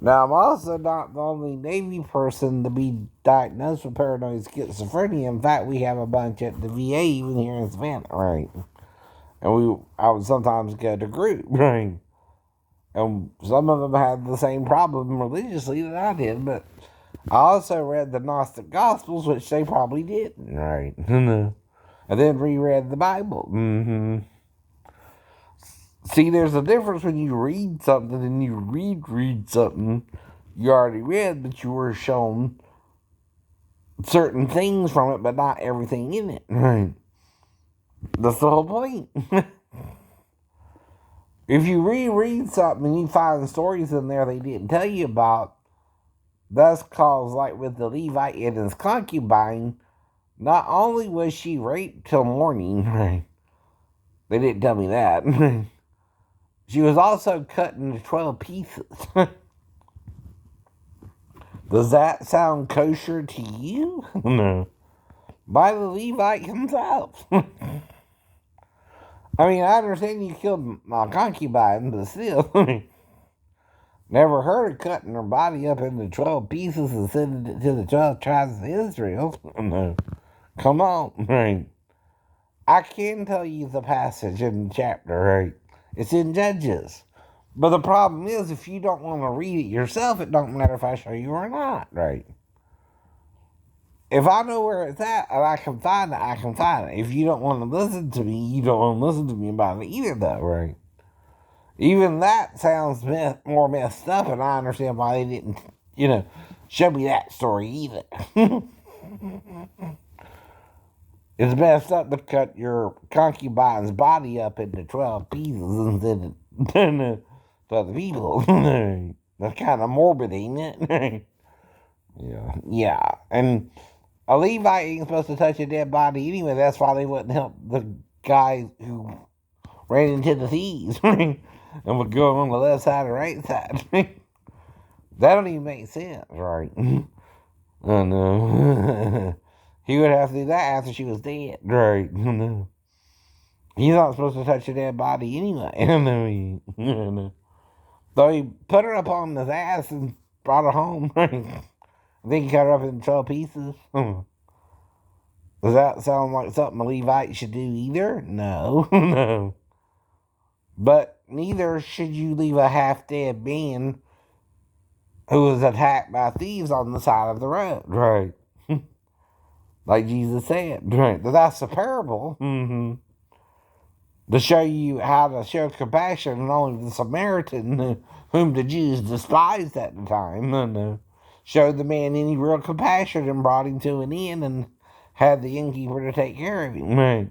Now, I'm also not the only Navy person to be diagnosed with paranoid schizophrenia. In fact, we have a bunch at the VA even here in Savannah, right? And I would sometimes go to group, right? And some of them had the same problem religiously that I did, but I also read the Gnostic Gospels, which they probably didn't, right? And then reread the Bible. See, there's a difference when you read something and you read something you already read, but you were shown certain things from it, but not everything in it. Right? That's the whole point. If you reread something and you find stories in there they didn't tell you about, that's cause, like with the Levite and his concubine, not only was she raped till morning, right? They didn't tell me that. She was also cut into 12 pieces. Does that sound kosher to you? No. By the Levite himself. I mean, I understand you killed my concubine, but still. Never heard of cutting her body up into 12 pieces and sending it to the 12 tribes of Israel. No. Come on, right? I can tell you the passage in the chapter, right? It's in Judges. But the problem is, if you don't want to read it yourself, it don't matter if I show you or not, right? If I know where it's at and I can find it, I can find it. If you don't want to listen to me, you don't want to listen to me about it either, though, right? Even that sounds more messed up, and I understand why they didn't, show me that story either. It's messed up to cut your concubine's body up into 12 pieces instead of to other people. That's kind of morbid, ain't it? Yeah. And a Levite ain't supposed to touch a dead body anyway. That's why they wouldn't help the guys who ran into the thieves and would go on the left side or right side. That don't even make sense, right? I know. He would have to do that after she was dead, right? He's not supposed to touch a dead body anyway. So he put her up on his ass and brought her home. Then he cut her up into 12 pieces. Does that sound like something a Levite should do either? No, no. But neither should you leave a half-dead man who was attacked by thieves on the side of the road, right? Like Jesus said, right? That's a parable. To show you how to show compassion, and only the Samaritan, whom the Jews despised at the time, showed the man any real compassion and brought him to an inn and had the innkeeper to take care of him, right?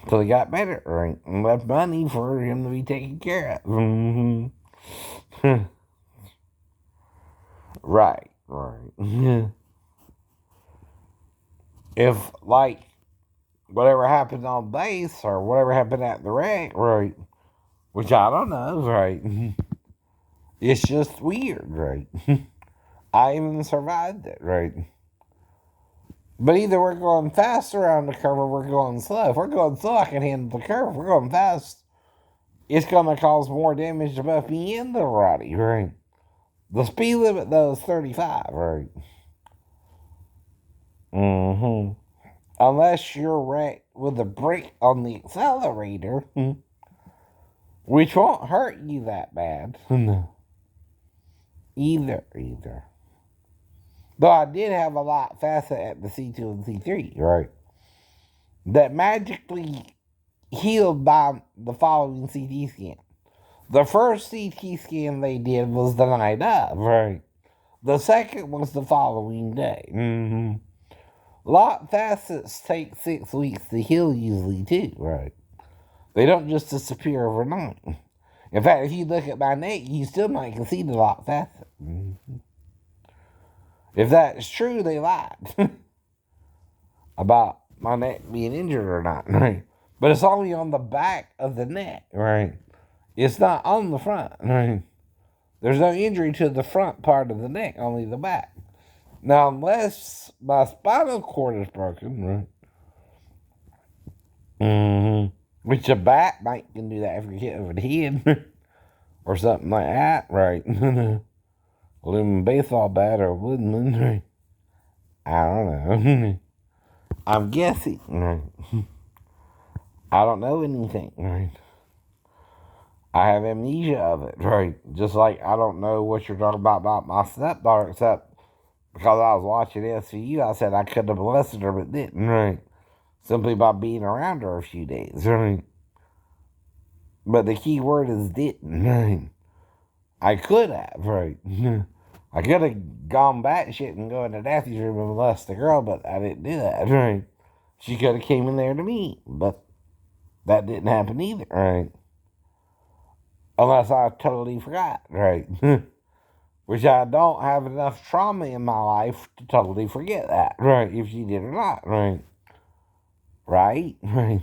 Till he got better, right? And left money for him to be taken care of. Right. If, like, whatever happened on base or whatever happened at the wreck, right? Which I don't know, right? It's just weird, right? I even survived it, right? But either we're going fast around the curve or we're going slow. If we're going slow, I can handle the curve. If we're going fast, it's going to cause more damage to both me and the Roddy, right? The speed limit, though, is 35, right? Unless you're wrecked with a brake on the accelerator, which won't hurt you that bad. Either. Though I did have a lot faster at the C2 and C3, right? That magically healed by the following CT scan. The first CT scan they did was the night of, right? The second was the following day. Lot facets take 6 weeks to heal usually too, right? They don't just disappear overnight. In fact, if you look at my neck, you still might can see the lot facet. If that's true, they lied about my neck being injured or not, right? But it's only on the back of the neck, right? It's not on the front, right? There's no injury to the front part of the neck, only the back. Now, unless my spinal cord is broken, right? Which a bat might can do that if you hit over the head. or something like that, right? Aluminum baseball bat or woodland, right? I don't know. I'm guessing, right? I don't know anything, right? I have amnesia of it, right? Just like I don't know what you're talking about my stepdaughter, except because I was watching SVU, I said I could have molested her, but didn't, right? Simply by being around her a few days, right? But the key word is didn't, right? I could have, right? I could have gone batshit and go into Daffy's room and molest the girl, but I didn't do that, right? She could have came in there to me, but that didn't happen either, right? Unless I totally forgot, right? Which I don't have enough trauma in my life to totally forget that, right? If she did or not, right? Right? Right.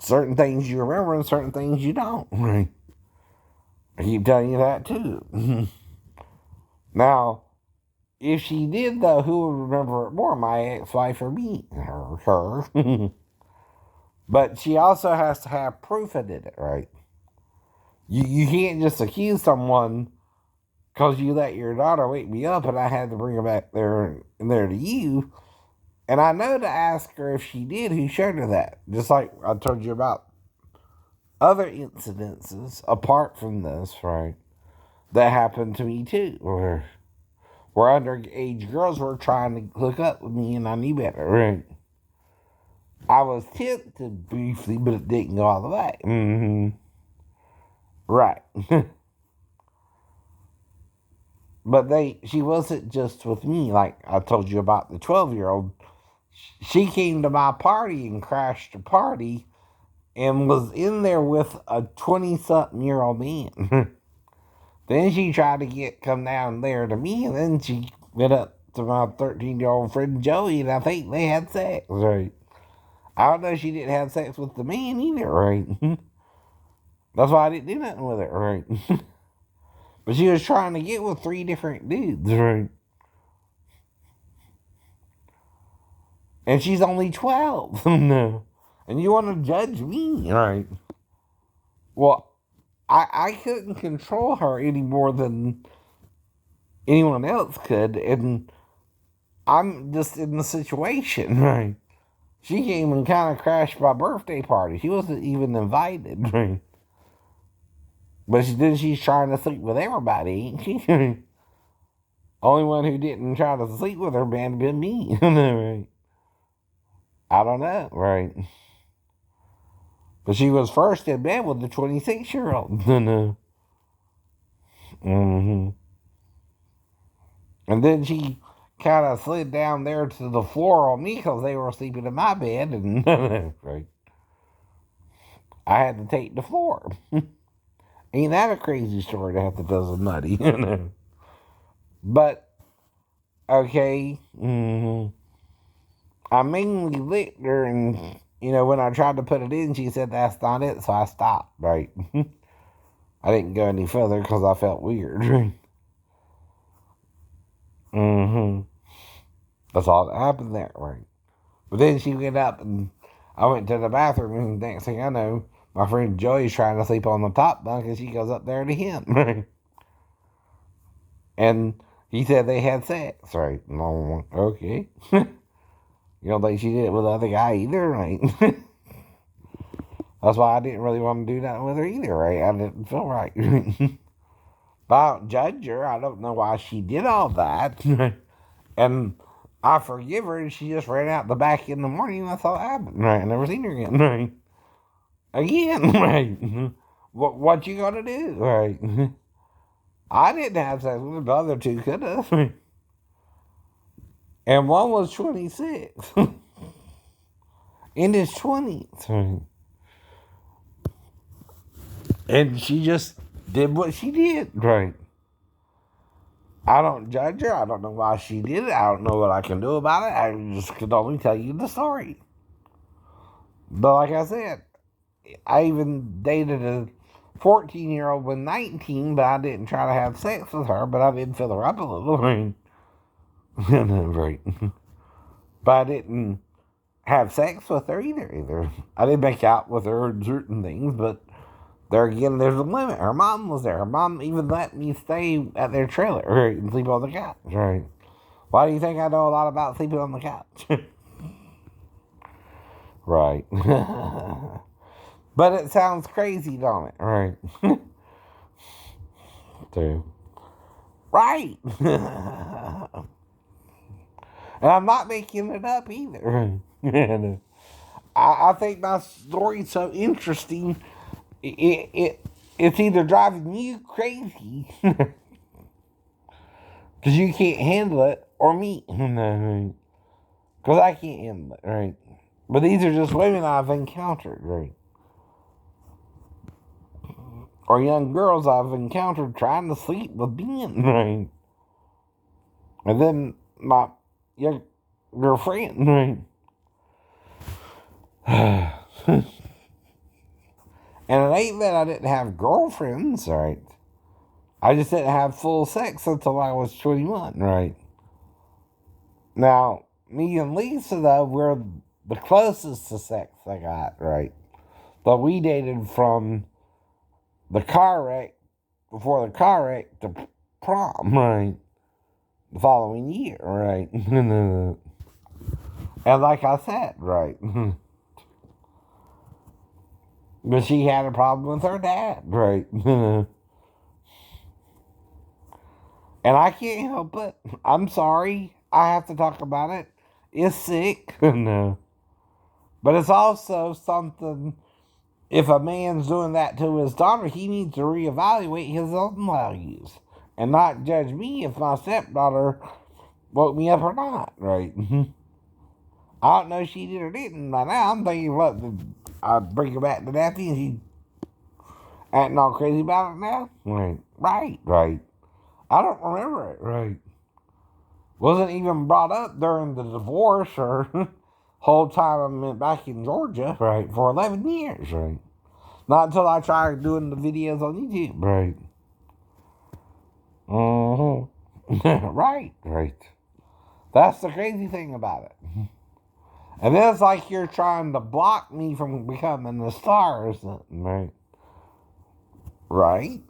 Certain things you remember and certain things you don't, right? I keep telling you that too. Now, if she did, though, who would remember it more, my ex-wife or me? Her. But she also has to have proof I did it, right? You can't just accuse someone because you let your daughter wake me up and I had to bring her back there to you. And I know to ask her if she did, who showed her that. Just like I told you about other incidences apart from this, right? That happened to me too, where underage girls were trying to hook up with me and I knew better, right? I was tempted briefly, but it didn't go all the way. Mm-hmm. Right. But she wasn't just with me, like I told you about the 12-year-old. She came to my party and crashed the party and was in there with a 20-something-year-old man. Then she tried to come down there to me, and then she went up to my 13-year-old friend Joey, and I think they had sex, right? I don't know if she didn't have sex with the man either, right? That's why I didn't do nothing with it, right? But she was trying to get with 3 different dudes, right? And she's only 12. No. And you want to judge me, right? Well, I couldn't control her any more than anyone else could, and I'm just in the situation, right? She came and kind of crashed my birthday party. She wasn't even invited, right? But she's trying to sleep with everybody, ain't she? Only one who didn't try to sleep with her man been me, right? I don't know, right? But she was first in bed with the 26-year-old. Mm-hmm. And then she kind of slid down there to the floor on me because they were sleeping in my bed, and right, I had to take the floor. Ain't that a crazy story to have to tell somebody? But okay, I mainly licked her, and when I tried to put it in, she said that's not it, so I stopped. Right, I didn't go any further because I felt weird. That's all that happened there, right? But then she went up and I went to the bathroom, and next thing I know, my friend Joey's trying to sleep on the top bunk, and she goes up there to him, right? And he said they had sex, right? And I'm like, okay. You don't think she did it with the other guy either, right? That's why I didn't really want to do that with her either, right? I didn't feel right. But I don't judge her. I don't know why she did all that. And I forgive her, and she just ran out the back in the morning, and that's all that happened, right? I never seen her again, right? Again, right? What you gonna do, right? I didn't have sex with her, the other 2 could have. And one was 26. In his 20s, right? And she just did what she did, right? I don't judge her. I don't know why she did it. I don't know what I can do about it. I just could only tell you the story. But like I said, I even dated a 14-year-old with 19, but I didn't try to have sex with her, but I did fill her up a little. Right. But I didn't have sex with her either. I didn't make out with her in certain things, but there again, there's a limit. Her mom was there. Her mom even let me stay at their trailer, right, and sleep on the couch, right? Why do you think I know a lot about sleeping on the couch? Right. But it sounds crazy, don't it? Right. Too. Right. And I'm not making it up either. And, I think my story's so interesting. It's either driving you crazy because you can't handle it, or me because I can't handle it, right? But these are just women I've encountered, right? Or young girls I've encountered trying to sleep with Ben, right? And then my young girlfriend, right? And it ain't that I didn't have girlfriends, right? I just didn't have full sex until I was 21, right? Now, me and Lisa, though, we're the closest to sex I got, right? But we dated from the car wreck, before the car wreck, to prom, right? The following year, right? And like I said, right? But she had a problem with her dad, right? And I can't help it. I'm sorry. I have to talk about it. It's sick. No. But it's also something, if a man's doing that to his daughter, he needs to reevaluate his own values and not judge me if my stepdaughter woke me up or not, right? I don't know if she did or didn't. By now, I'm thinking, what, I'd bring her back to Daffy and she's acting all crazy about it now? Right. I don't remember it, right? Wasn't even brought up during the divorce or whole time I'm back in Georgia, right, for 11 years, right? Not until I tried doing the videos on YouTube, right? Right. That's the crazy thing about it. And then it's like you're trying to block me from becoming a star or something, right? Right?